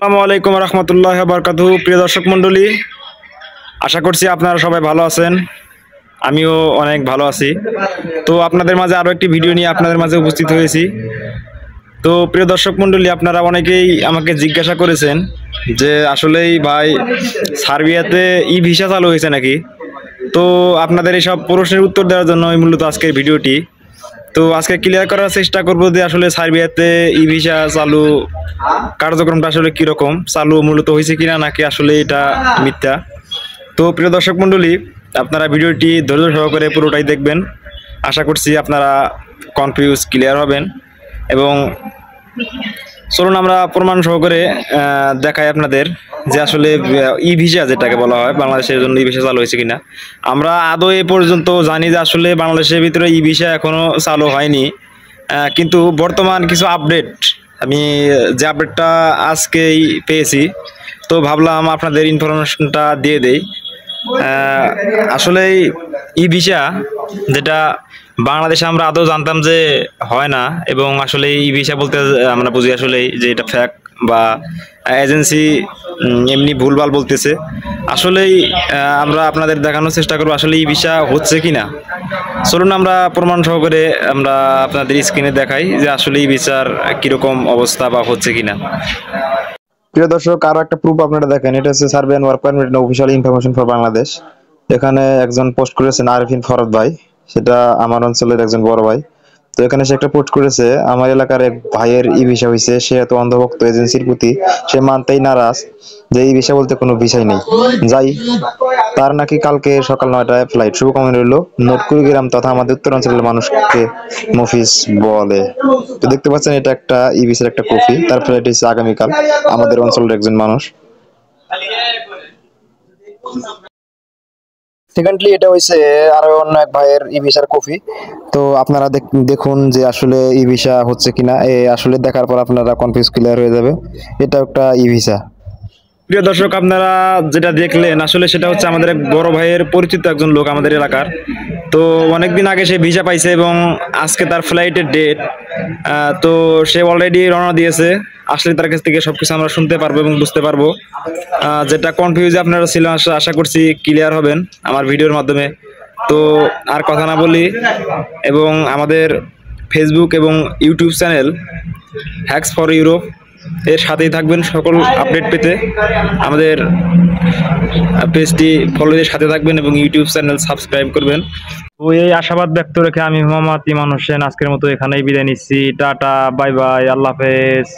আসসালামু আলাইকুম রহমতুল্লাহ বারকাতুহু। প্রিয় দর্শক মণ্ডলী, আশা করছি আপনারা সবাই ভালো আছেন। আমিও অনেক ভালো আছি। তো আপনাদের মাঝে আরও একটি ভিডিও নিয়ে আপনাদের মাঝে উপস্থিত হয়েছি। তো প্রিয় দর্শক মণ্ডলী, আপনারা অনেকেই আমাকে জিজ্ঞাসা করেছেন যে আসলেই ভাই সার্বিয়াতে ই ভিসা চালু হয়েছে নাকি। তো আপনাদের এইসব প্রশ্নের উত্তর দেওয়ার জন্য মূলত আজকের ভিডিওটি। তো আজকে ক্লিয়ার করার চেষ্টা করব যে আসলে সার্বিয়াতে ই ভিসা চালু কার্যক্রমটা আসলে কিরকম, চালু মূলত হয়েছে কিনা নাকি আসলে এটা মিথ্যা। তো প্রিয় দর্শক মণ্ডলী, আপনারা ভিডিওটি ধৈর্য সহকারে পুরোটাই দেখবেন। আশা করছি আপনারা কনফিউজ ক্লিয়ার হবেন। এবং চলুন আমরা প্রমাণ সহকারে দেখাই আপনাদের যে আসলে ই ভিসা যেটাকে বলা হয় বাংলাদেশের জন্য ই ভিসা চালু হয়েছে কিনা। আমরা আদৌ এ পর্যন্ত জানি যে আসলে বাংলাদেশের ভিতরে ই ভিসা এখনো চালু হয়নি, কিন্তু বর্তমান কিছু আপডেট আমি যে আপডেটটা আজকেই পেয়েছি, তো ভাবলাম আপনাদের ইনফরমেশনটা দিয়ে দেই। আসলে ই ভিসা যেটা বাংলাদেশে আমরা আদৌ জানতাম যে হয় না, এবং আসলে ই ভিসা বলতে আমরা বুঝি আসলে যে এটা ফ্যাক বা এজেন্সি এমনি ভুলভাল বলতেছে। আসলেই আমরা আপনাদের দেখানোর চেষ্টা করবো আসলে ই ভিসা হচ্ছে কিনা। চলুন আমরা প্রমাণ সহকারে আমরা আপনাদের স্ক্রিনে দেখাই যে আসলে ই ভিসার কিরকম অবস্থা বা হচ্ছে কিনা। প্রিয় দর্শক, আরো একটা প্রুফ আপনারা দেখেন, এটা হচ্ছে Serbian work permit official information for Bangladesh. এখানে একজন পোস্ট করেছেন আরিফিন ফরদ ভাই, সেটা আমার অঞ্চলের একজন বড় ভাই। তো এখানে সে একটা পোস্ট করেছে, আমার এলাকার এক ভাইয়ের ই ভিসা হয়েছে, সে এত অন্ধভক্ত এজেন্সির প্রতি, সে মানতেই নারাজ যে ই ভিসা বলতে কোনো ভিসাই নেই। যাই, তার নাকি কালকে সকাল 9টায় ফ্লাইট। শুভকামনা রইল নোট কুড়িগ্রাম তথা আমাদের উত্তরাঞ্চলের মানুষকে মফিজ বলে। তো দেখতে পাচ্ছেন এটা একটা ই ভিসার একটা কপি, তার ফ্লাইট হচ্ছে আগামীকাল আমাদের অঞ্চলের একজন মানুষ। সেকেন্ডলি এটা হইছে আরো অন্য এক ভাইয়ের ই ভিসার কপি। তো আপনারা দেখুন যে আসলে ই ভিসা হচ্ছে কিনা। আসলে দেখার পর আপনারা কনফিউজ ক্লিয়ার হয়ে যাবে। এটা একটা ই ভিসা। প্রিয় দর্শক, আপনারা যেটা দেখলেন আসলে সেটা হচ্ছে আমাদের এক বড় ভাইয়ের পরিচিত একজন লোক আমাদের এলাকার। তো অনেকদিন আগে সে ভিসা পাইছে এবং আজকে তার ফ্লাইটের ডেট। তো সে অলরেডি রওনা দিয়েছে। আসলে তার কাছ থেকে সবকিছু আমরা শুনতে পারবো এবং বুঝতে পারবো। যেটা কনফিউজে আপনারা ছিলেন আশা করছি ক্লিয়ার হবেন আমার ভিডিওর মাধ্যমে। তো আর কথা না বলি, এবং আমাদের ফেসবুক এবং YouTube channel hacks for Europe এর সাথেই থাকবেন সকল আপডেট পেতে। আমাদের পেজটি ফলো দিয়ে সাথে থাকবেন এবং ইউটিউব চ্যানেল সাবস্ক্রাইব করবেন। তো এই আশাবাদ ব্যক্ত রেখে আমি মোহাম্মদ ইমান হোসেন আজকের মতো এখানেই বিদায় নিচ্ছি। টাটা, বাই বাই, আল্লাহ হাফেজ।